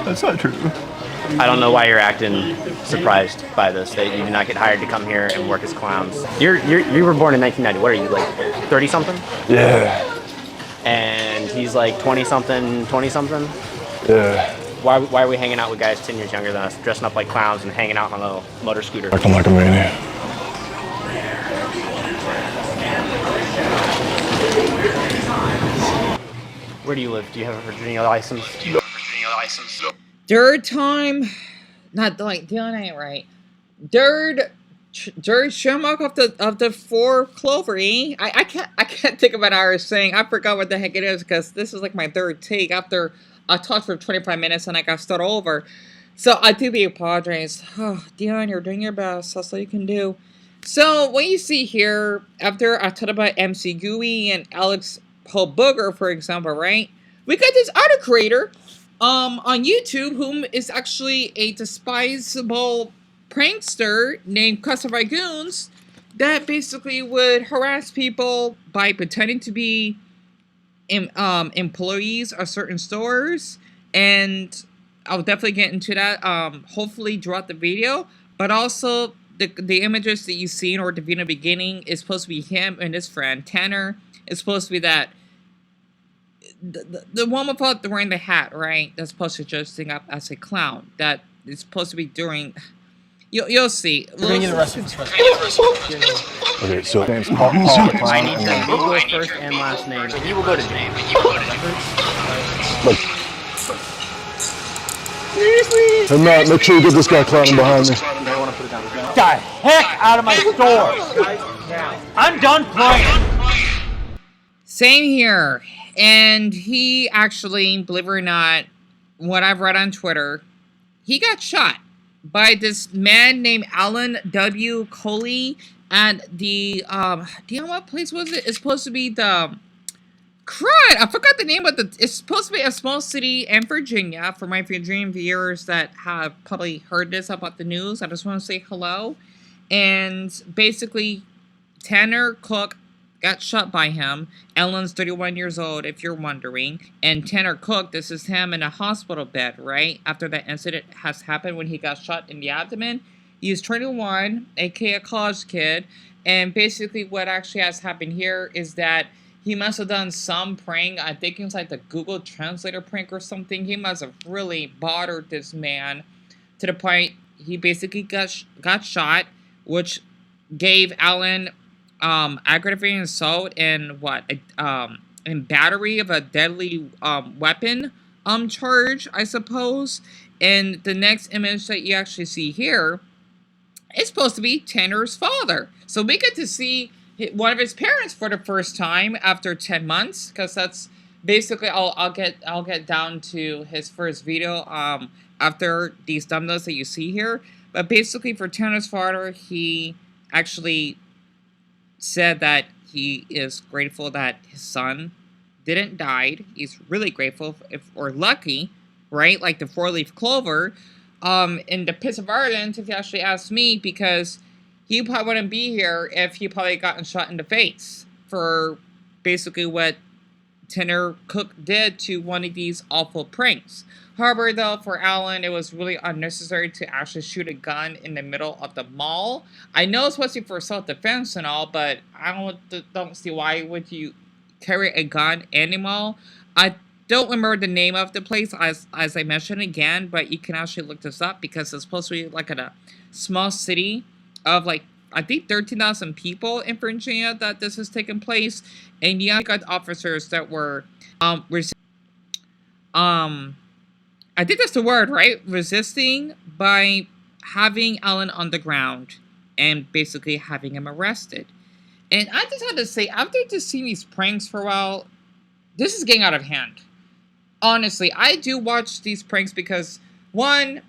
That's not true. I don't know why you're acting surprised by this, that you did not get hired to come here and work as clowns. You were born in 1990. What are you, like 30-something? Yeah. And he's like 20-something, 20-something? Yeah. Why are we hanging out with guys 10 years younger than us, dressing up like clowns and hanging out on a motor scooter? Acting like a maniac. Where do you live? Do you have a Virginia license? Third time, not like Deon ain't right. Third shamrock of the four clover. I can't think of an Irish saying. I forgot what the heck it is because this is like my third take after I talked for 25 minutes and I got started over. So I do apologize. Oh, Deon, you're doing your best. That's all you can do. So what you see here, after I talked about MC Gooey and Alex Paul Booger, for example, right? We got this other creator on YouTube whom is actually a despisable prankster named Classified Goons that basically would harass people by pretending to be employees of certain stores, and I'll definitely get into that hopefully throughout the video. But also the images that you see or the video in the beginning is supposed to be him and his friend Tanner. It's supposed to be that the one without wearing the hat, right? That's supposed to dressing up as a clown. That is supposed to be doing. You'll see. We're gonna get arrested. Okay, so name's Paul. I need the English first and last name. He will go to jail. Look. Hey Matt, make sure you get this guy clowning behind me. Get the heck out of my store! I'm done playing. Same here. And he actually, believe it or not, what I've read on Twitter, he got shot by this man named Alan W. Colie at the, do you know what place was it? It's supposed to be the, crud, I forgot the name of it's supposed to be a small city in Virginia. For my Virginian viewers that have probably heard this about the news, I just want to say hello. And basically, Tanner Cook got shot by him. Ellen's 31 years old, if you're wondering. And Tanner Cook, this is him in a hospital bed, right? After that incident has happened when he got shot in the abdomen. He's 21, aka a college kid. And basically what actually has happened here is that he must have done some prank. I think it was like the Google Translator prank or something. He must have really bothered this man to the point he basically got shot, which gave Alan aggravated assault and and battery of a deadly weapon charge, I suppose. And the next image that you actually see here is supposed to be Tanner's father. So we get to see one of his parents for the first time after 10 months, because that's basically I'll get down to his first video after these thumbnails that you see here. But basically for Tanner's father, he actually said that he is grateful that his son didn't die. He's really grateful or lucky, right? Like the four-leaf clover in the pits of Ireland, if you actually ask me, because he probably wouldn't be here if he probably gotten shot in the face for basically what Tanner Cook did to one of these awful pranks. However, though, for Alan, it was really unnecessary to actually shoot a gun in the middle of the mall. I know it's supposed to be for self-defense and all, but I don't see why would you carry a gun in the mall. I don't remember the name of the place, as I mentioned again, but you can actually look this up because it's supposed to be like in a small city of like, I think 13,000 people in Virginia that this has taken place. And you got officers that were, I think that's the word, right? Resisting by having Alan on the ground and basically having him arrested. And I just had to say, after just seeing these pranks for a while, this is getting out of hand. Honestly, I do watch these pranks because, one,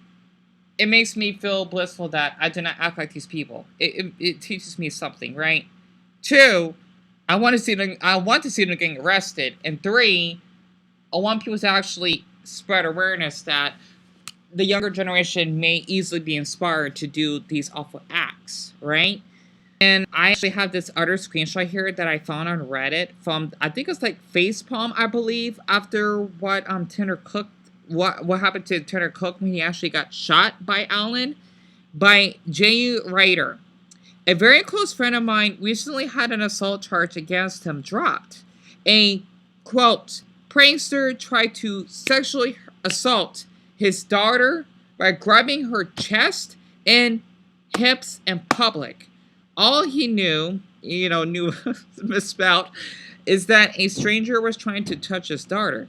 it makes me feel blissful that I do not act like these people. It teaches me something, right? Two, I want to see them getting arrested. And three, I want people to actually spread awareness that the younger generation may easily be inspired to do these awful acts, right? And I actually have this other screenshot here that I found on Reddit from, I think it's like Facepalm, I believe, after what Tanner Cook what happened to Tanner Cook when he actually got shot by Allen, by J.U. Ryder. A very close friend of mine recently had an assault charge against him dropped. A, quote, prankster tried to sexually assault his daughter by grabbing her chest and hips in public. All he knew misspelled, is that a stranger was trying to touch his daughter.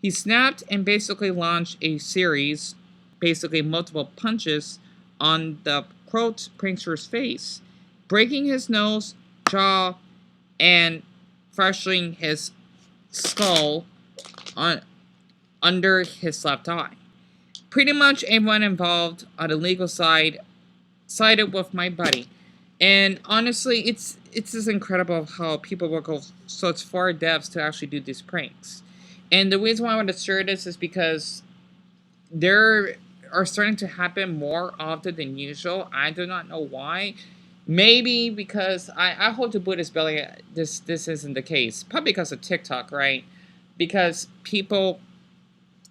He snapped and basically launched a series, basically multiple punches, on the quote prankster's face, breaking his nose, jaw, and fracturing his skull under his left eye. Pretty much everyone involved on the legal side sided with my buddy. And honestly, it's just incredible how people will go such far depths to actually do these pranks. And the reason why I want to share this is because there are starting to happen more often than usual. I do not know why. Maybe because I hope to Buddhist belly this isn't the case. Probably because of TikTok, right? Because people,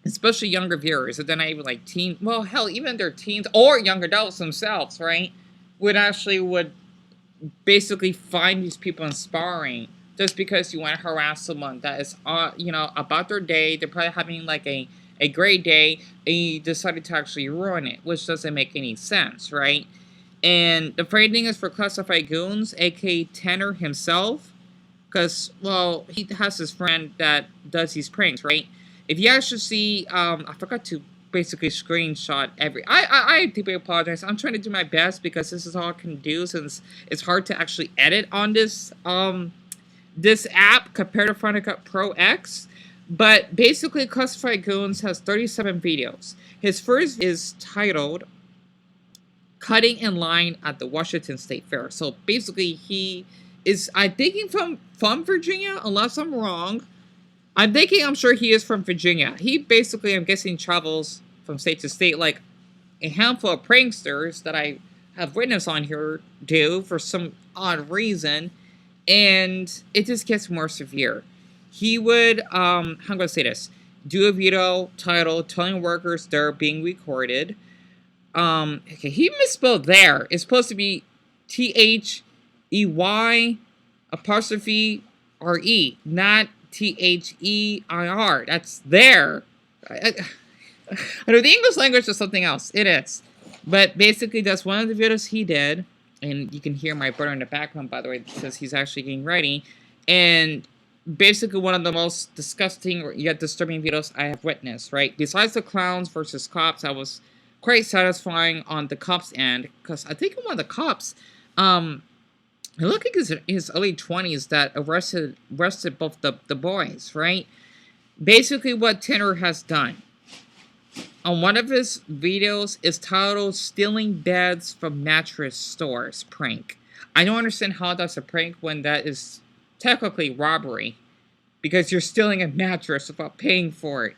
especially younger viewers, and then not even like teen, well, hell, even their teens or young adults themselves, right, would basically find these people inspiring just because you want to harass someone that is, about their day. They're probably having like a great day, and you decided to actually ruin it, which doesn't make any sense, right? And the funny thing is for Classified Goons, aka Tanner himself, because, well, he has his friend that does these pranks, right? If you actually see, I forgot to basically screenshot I deeply apologize. I'm trying to do my best because this is all I can do since it's hard to actually edit on this app compared to Final Cut Pro X. But basically, Classified Goons has 37 videos. His first is titled Cutting in Line at the Washington State Fair. So basically, he is, I'm thinking from Virginia, unless I'm wrong. I'm sure he is from Virginia. He basically, I'm guessing, travels from state to state like a handful of pranksters that I have witnessed on here do for some odd reason. And it just gets more severe. He would, how am I going to say this? Do a video titled Telling Workers They're Being Recorded. Okay, he misspelled there. It's supposed to be THEY apostrophe RE, not THEIR. That's there. I know the English language is something else. It is. But basically, that's one of the videos he did. And you can hear my brother in the background, by the way, because he's actually getting ready. And basically one of the most disgusting yet disturbing videos I have witnessed, right? Besides the clowns versus cops, I was quite satisfying on the cops' end. Because I think one of the cops, it looked like his early 20s that arrested both the boys, right? Basically what Tanner has done on one of his videos is titled Stealing Beds from Mattress Stores Prank. I don't understand how that's a prank when that is technically robbery, because you're stealing a mattress without paying for it.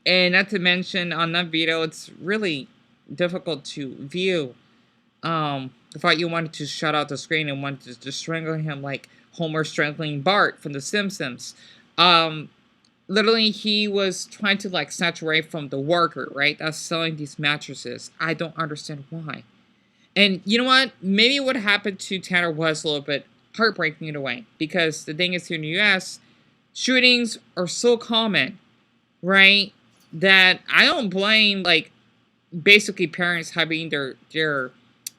And not to mention, on that video, it's really difficult to view. The fact you wanted to shut out the screen and wanted to just strangle him like Homer strangling Bart from The Simpsons. Literally, he was trying to like snatch away from the worker, right? That's selling these mattresses. I don't understand why. And you know what? Maybe what happened to Tanner was a little bit heartbreaking in a way. Because the thing is, here in the US, shootings are so common, right? That I don't blame, like, basically parents having their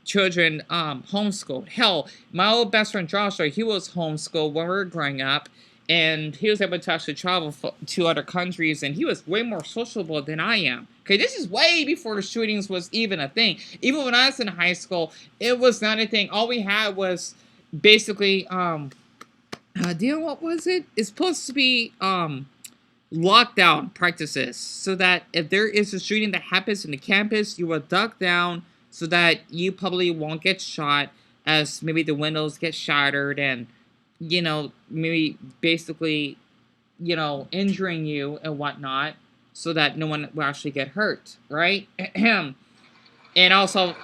children homeschooled. Hell, my old best friend Joshua, he was homeschooled when we were growing up. And he was able to actually travel to other countries, and he was way more sociable than I am. Okay, this is way before the shootings was even a thing. Even when I was in high school, it was not a thing. All we had was basically, Deon, what was it? It's supposed to be, lockdown practices. So that if there is a shooting that happens in the campus, you will duck down so that you probably won't get shot, as maybe the windows get shattered and, you know, maybe basically, you know, injuring you and whatnot, so that no one will actually get hurt, right? And also,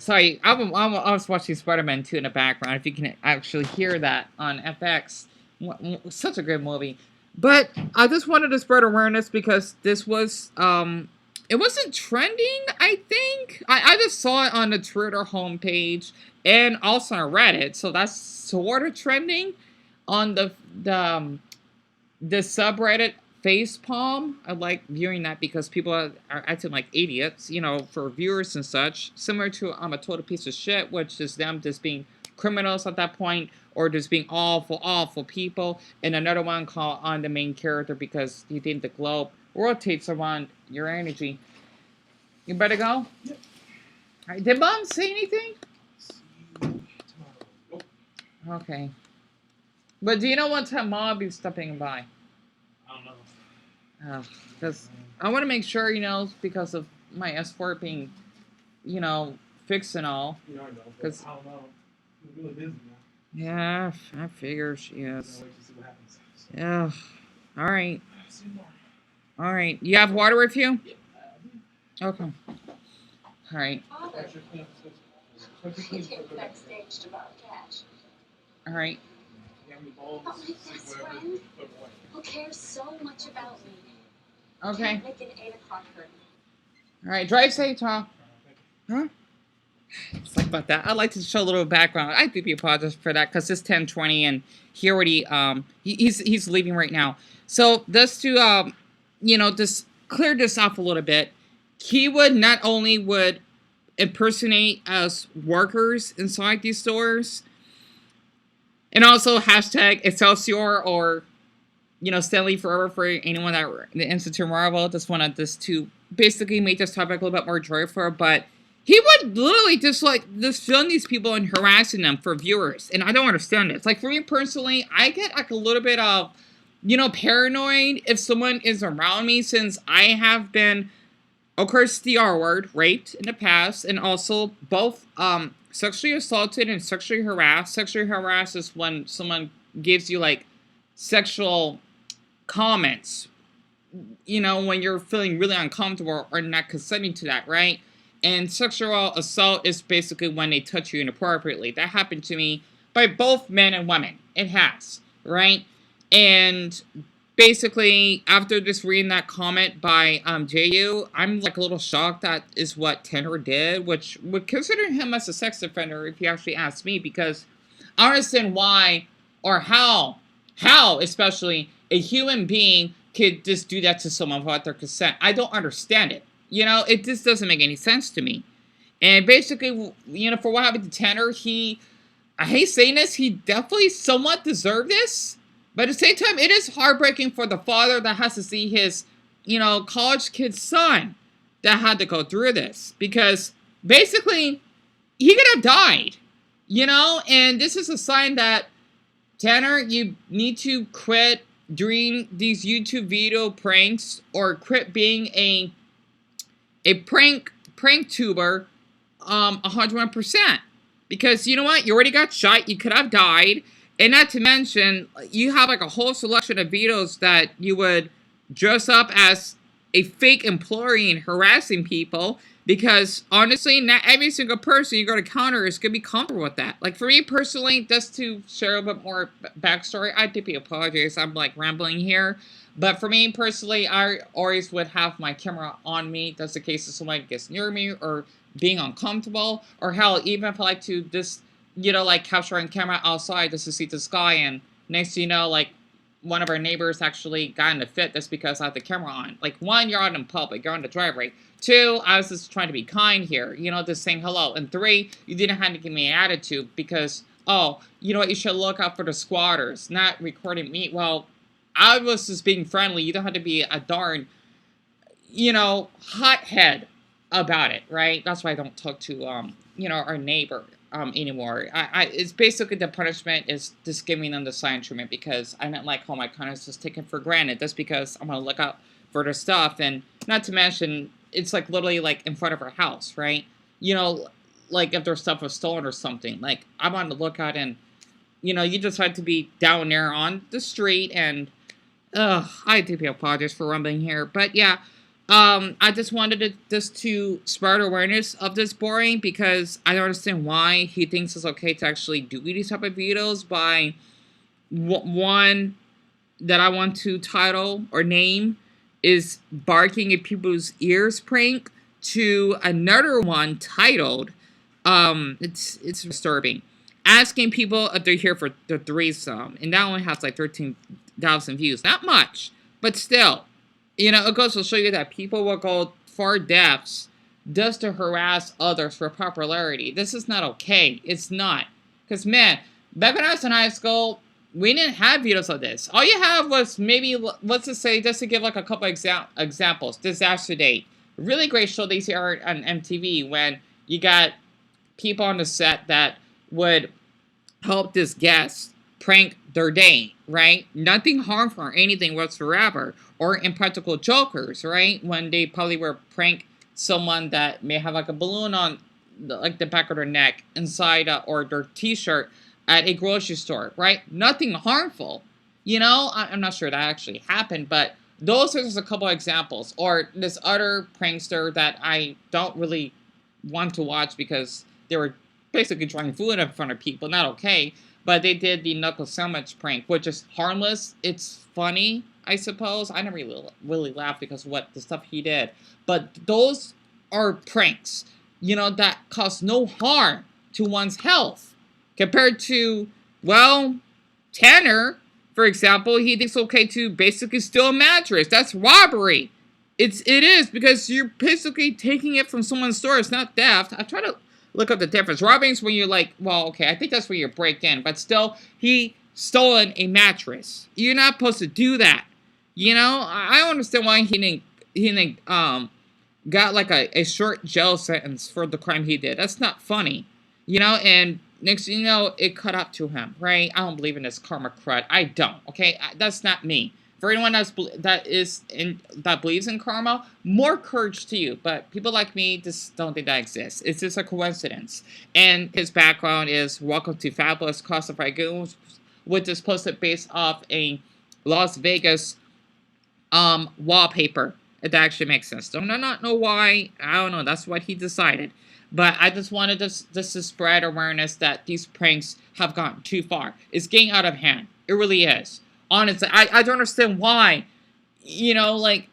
Sorry, I was watching Spider-Man 2 in the background, if you can actually hear that on FX. Such a good movie. But I just wanted to spread awareness because this was, it wasn't trending, I think. I just saw it on the Twitter homepage and also on Reddit, so that's sort of trending on the subreddit Facepalm. I like viewing that because people are acting like idiots, you know, for viewers and such. Similar to I'm a total piece of shit, which is them just being criminals at that point, or just being awful, awful people. And another one called on the main character because you think the globe rotates around your energy. You better go? Yep. All right, did Mom say anything? Okay. But do you know what time Mom will be stopping by? I don't know. Because I want to make sure, you know, because of my S4 being, you know, fixed and all. You know, I know. Because I don't know. You're really busy now. Yeah, I figure she is. Wait to see what happens. Yeah. All right. All right. You have water with you? Okay. All right. All right. My best friend, who cares so much about me. Okay. Make an 8 o'clock curtain. All right. Drive safe, Tom. Huh? Sorry about that. I'd like to show a little background. I do apologize for that because it's 10:20 and he already he's leaving right now. So just to you know, just clear this off a little bit. He would not only would impersonate as workers inside these stores, and also hashtag Excelsior or, you know, Stanley Forever for anyone that the Institute Marvel. Just wanted this to basically make this topic a little bit more joyful, but he would literally just film these people and harassing them for viewers, and I don't understand it. It's like, for me personally, I get like a little bit of, you know, paranoid if someone is around me, since I have been, of course, the R word, raped in the past, and also both sexually assaulted and sexually harassed. Sexually harassed is when someone gives you like sexual comments, you know, when you're feeling really uncomfortable or not consenting to that, right? And sexual assault is basically when they touch you inappropriately. That happened to me by both men and women. It has, right? And basically, after just reading that comment by JU, I'm like a little shocked that is what Tanner did, which would consider him as a sex offender if you actually ask me, because I understand why or how especially a human being could just do that to someone without their consent. I don't understand it. You know, it just doesn't make any sense to me. And basically, you know, for what happened to Tanner, I hate saying this, he definitely somewhat deserved this. But at the same time, it is heartbreaking for the father that has to see his, you know, college kid's son that had to go through this. Because basically, he could have died, you know? And this is a sign that, Tanner, you need to quit doing these YouTube video pranks, or quit being a prank tuber 101%. Because you know what? You already got shot. You could have died. And not to mention, you have like a whole selection of videos that you would dress up as a fake employee and harassing people. Because honestly, not every single person you go to counter is going to be comfortable with that. Like for me personally, just to share a bit more backstory, I deeply apologize. I'm like rambling here. But for me personally, I always would have my camera on me. That's the case if someone gets near me or being uncomfortable. Or hell, even if I like to just, you know, like capture on camera outside just to see the sky. And next thing you know, like one of our neighbors actually got in a fit just because I had the camera on. Like, one, you're out in public. You're on the driveway. 2, I was just trying to be kind here. You know, just saying hello. And 3, you didn't have to give me an attitude because, oh, you know what, you should look out for the squatters, not recording me. Well, I was just being friendly. You don't have to be a darn, you know, hothead about it, right? That's why I don't talk to, you know, our neighbor anymore. It's basically the punishment is just giving them the silent treatment because I don't like how my kindness is taken for granted. That's because I'm going to look out for their stuff. And not to mention, it's like literally like in front of our house, right? You know, like if their stuff was stolen or something. Like, I'm on the lookout and, you know, you just had to be down there on the street and, I do apologize for rumbling here. But yeah, I just wanted to spread awareness of this boring because I don't understand why he thinks it's okay to actually do these type of videos. By one that I want to title or name is barking at people's ears prank, to another one titled it's disturbing, asking people if they're here for the threesome, and that one has like 13,000 views. Not much, but still. You know, it goes to show you that people will go far depths just to harass others for popularity. This is not okay. It's not. Because, man, back when I was in high school, we didn't have videos of this. All you have was maybe, let's just say, just to give like a couple examples, Disaster Date. Really great show they see on MTV when you got people on the set that would help this guest prank their day, right? Nothing harmful or anything whatsoever. Or impractical jokers, right? When they probably were prank someone that may have like a balloon on like the back of their neck inside or their t-shirt at a grocery store, right? Nothing harmful. You know, I'm not sure that actually happened, but those are just a couple examples. Or this other prankster that I don't really want to watch because they were basically trying food in front of people, not okay. But they did the knuckle sandwich prank, which is harmless. It's funny, I suppose. I never really laughed because of what the stuff he did. But those are pranks, you know, that cause no harm to one's health. Compared to, well, Tanner, for example, he thinks it's okay to basically steal a mattress. That's robbery. It is, because you're basically taking it from someone's store. It's not theft. I try to look up the difference. Robbing is when you're like, well, okay, I think that's where you break in. But still, he stolen a mattress. You're not supposed to do that. You know, I don't understand why he didn't got like a short jail sentence for the crime he did. That's not funny. You know, and next thing you know, it caught up to him, right? I don't believe in this karma crud. I don't, okay? That's not me. For anyone that believes in karma, more courage to you. But people like me just don't think that exists. It's just a coincidence. And his background is Welcome to Fabulous Classified Goons, which is posted based off a Las Vegas wallpaper. If that actually makes sense. Don't I not know why. I don't know. That's what he decided. But I just wanted just to spread awareness that these pranks have gone too far. It's getting out of hand. It really is. Honestly, I don't understand why. You know, like,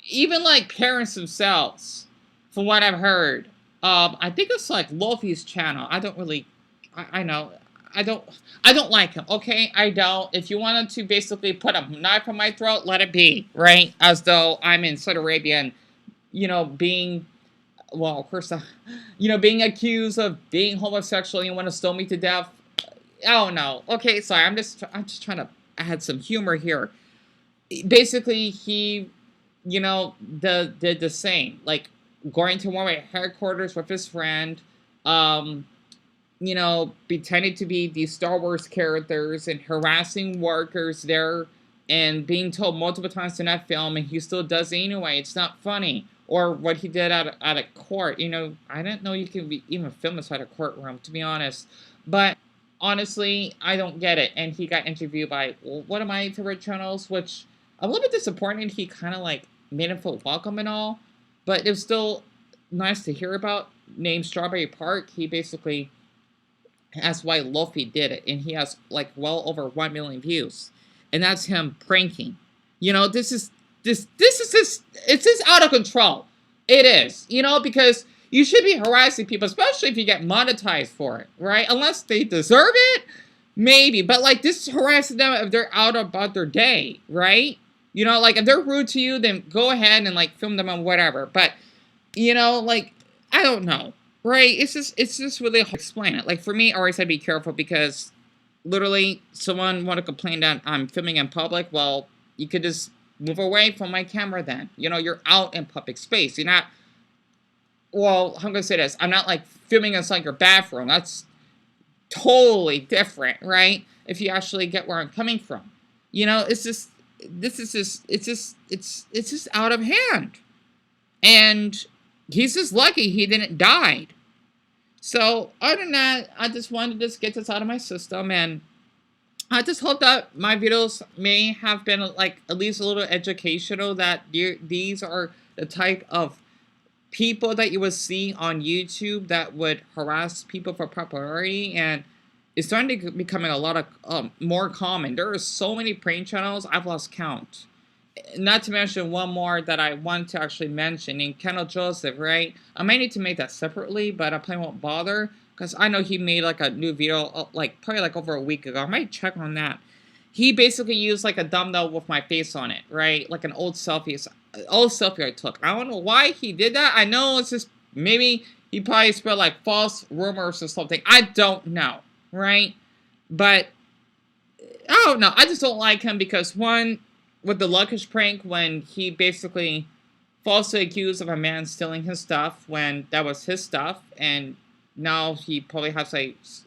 even like parents themselves, from what I've heard, I think it's like Lofi's channel. I don't really, I know, I don't like him. Okay, I don't. If you wanted to basically put a knife on my throat, let it be, right? As though I'm in Saudi Arabia and, you know, being, well, of course, you know, being accused of being homosexual and you want to stone me to death. Oh no. Okay, sorry. I'm just trying to add some humor here. Basically, he, you know, did the same, like going to one of my headquarters with his friend, you know, pretending to be these Star Wars characters and harassing workers there and being told multiple times to not film, and he still does it anyway. It's not funny. Or what he did at a court. You know, I didn't know you could even film inside a courtroom, to be honest. But honestly, I don't get it. And he got interviewed by one of my favorite channels, which I'm a little bit disappointed. He kind of like made him feel welcome and all. But it was still nice to hear about. Named Strawberry Park. He basically asked why Lofi did it. And he has like well over 1 million views. And that's him pranking. You know, this is just, it's just out of control. It is, you know, because you should be harassing people, especially if you get monetized for it, right? Unless they deserve it, maybe. But like, this is harassing them if they're out about their day, right? You know, like if they're rude to you, then go ahead and like film them on whatever. But, you know, like, I don't know, right? It's just really hard to explain it. Like for me, I always had to be careful because literally someone want to complain that I'm filming in public. Well, you could just move away from my camera then. You know, you're out in public space. You're not, well, I'm going to say this. I'm not like filming inside your bathroom. That's totally different, right? If you actually get where I'm coming from. You know, it's just, it's just out of hand. And he's just lucky he didn't die. So, other than that, I just wanted to just get this out of my system, and I just hope that my videos may have been like at least a little educational, that these are the type of people that you would see on YouTube that would harass people for popularity, and it's starting to becoming a lot of more common. There are so many prank channels, I've lost count. Not to mention one more that I want to actually mention, named Kendall Joseph, right? I might need to make that separately, but I probably won't bother, because I know he made like a new video, like probably like over a week ago. I might check on that. He basically used like a thumbnail with my face on it, right? Like an old selfie I took. I don't know why he did that. I know it's just, maybe he probably spread like false rumors or something. I don't know, right? But, I don't know. I just don't like him because, one, with the luggage prank, when he basically falsely accused of a man stealing his stuff when that was his stuff, and now he probably has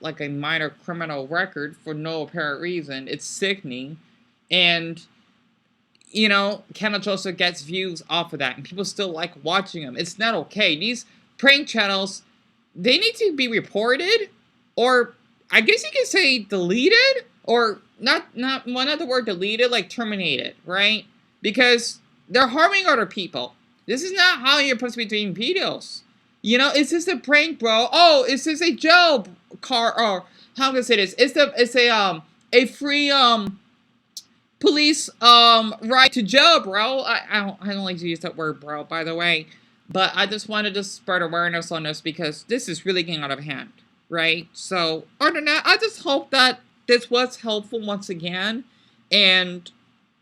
like a minor criminal record for no apparent reason. It's sickening. And, you know, Kendall Joseph gets views off of that, and people still like watching him. It's not okay. These prank channels, they need to be reported, or I guess you could say deleted, or not the word deleted, like terminated, right? Because they're harming other people. This is not how you're supposed to be doing videos. You know, it's just a prank, bro. Oh, it's just a jail car, or how can I say this? It's a free police ride to jail, bro. I don't like to use that word, bro, by the way. But I just wanted to spread awareness on this because this is really getting out of hand, right? So, other than that, I just hope that this was helpful once again. And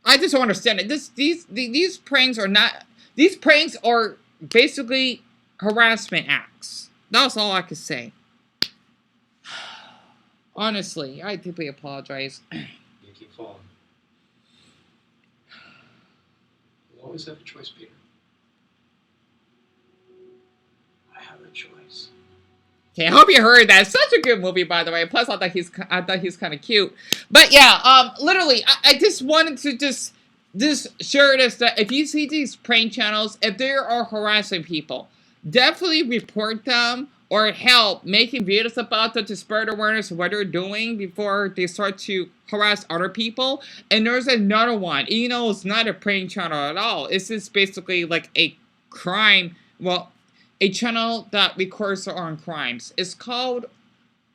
I just don't understand it. These pranks are not... These pranks are basically harassment acts. That's all I could say. Honestly, I deeply apologize. You keep falling. You always have a choice, Peter. I have a choice. Okay, I hope you heard that. It's such a good movie, by the way. Plus, I thought he's kind of cute. But yeah, literally, I just wanted to just share this, that if you see these prank channels, if they are harassing people, definitely report them or help making videos about them to spread awareness of what they're doing before they start to harass other people. And there's another one. You know, it's not a prank channel at all. It's just basically like a crime, well, a channel that records their own crimes. It's called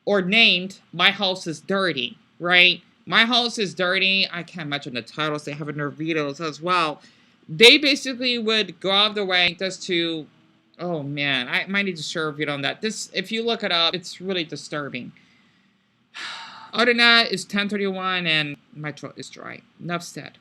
or named My House is Dirty, right? My House is Dirty. I can't imagine the titles they have in their videos as well. They basically would go out of their way just to... Oh, man. I might need to share a video on that. This, if you look it up, it's really disturbing. Other than that, it's 10:31 and my throat is dry. Enough said.